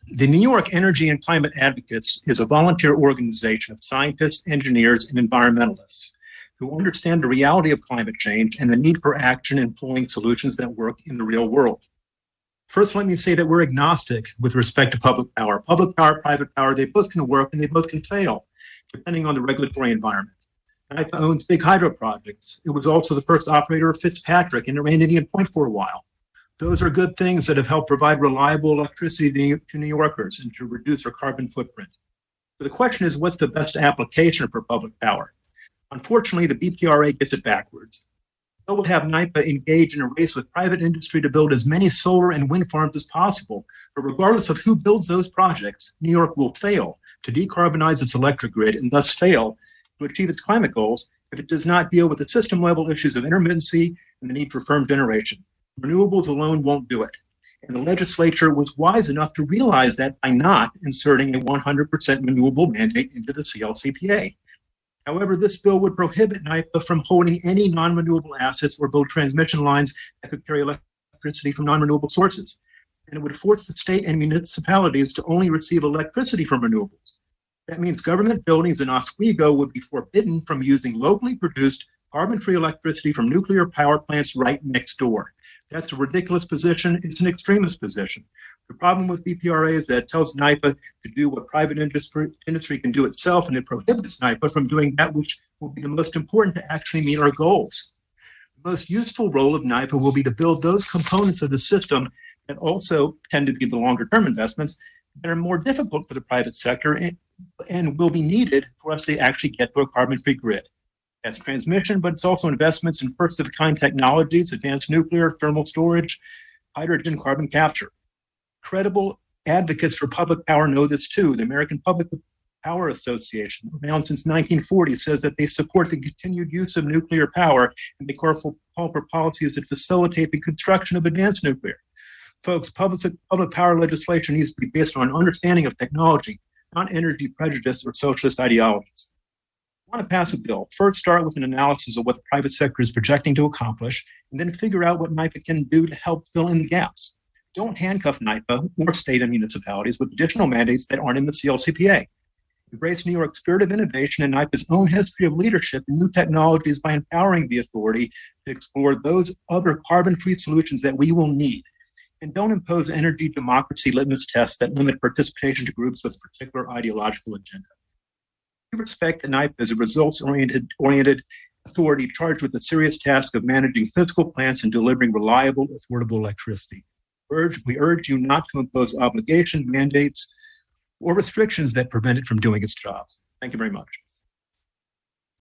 The New York Energy and Climate Advocates is a volunteer organization of scientists, engineers, and environmentalists who understand the reality of climate change and the need for action employing solutions that work in the real world. First, let me say that we're agnostic with respect to public power. Public power, private power, they both can work and they both can fail, depending on the regulatory environment. NYPA owns big hydro projects. It was also the first operator of Fitzpatrick and it ran Indian Point for a while. Those are good things that have helped provide reliable electricity to New Yorkers and to reduce our carbon footprint. So the question is, what's the best application for public power? Unfortunately, the BPRA gets it backwards. It will have NYPA engage in a race with private industry to build as many solar and wind farms as possible. But regardless of who builds those projects, New York will fail to decarbonize its electric grid and thus fail to achieve its climate goals if it does not deal with the system-level issues of intermittency and the need for firm generation. Renewables alone won't do it. And the legislature was wise enough to realize that by not inserting a 100% renewable mandate into the CLCPA. However, this bill would prohibit NYPA from holding any non-renewable assets or build transmission lines that could carry electricity from non-renewable sources. And it would force the state and municipalities to only receive electricity from renewables. That means government buildings in Oswego would be forbidden from using locally produced carbon-free electricity from nuclear power plants right next door. That's a ridiculous position. It's an extremist position. The problem with BPRA is that it tells NYPA to do what private industry can do itself, and it prohibits NYPA from doing that which will be the most important to actually meet our goals. The most useful role of NYPA will be to build those components of the system that also tend to be the longer-term investments that are more difficult for the private sector and will be needed for us to actually get to a carbon-free grid. That's transmission, but it's also investments in first-of-a-kind technologies, advanced nuclear, thermal storage, hydrogen, carbon capture. Credible advocates for public power know this too. The American Public Power Association, around since 1940, says that they support the continued use of nuclear power and they call for policies that facilitate the construction of advanced nuclear. Folks, public power legislation needs to be based on an understanding of technology, not energy prejudice or socialist ideologies. I want to pass a bill. First, start with an analysis of what the private sector is projecting to accomplish, and then figure out what NYPA can do to help fill in the gaps. Don't handcuff NYPA or state and municipalities with additional mandates that aren't in the CLCPA. Embrace New York's spirit of innovation and NYPA's own history of leadership in new technologies by empowering the authority to explore those other carbon-free solutions that we will need. And don't impose energy democracy litmus tests that limit participation to groups with a particular ideological agenda. We respect that NYPA is a results-oriented authority charged with the serious task of managing physical plants and delivering reliable, affordable electricity. We urge you not to impose obligations, mandates, or restrictions that prevent it from doing its job. Thank you very much.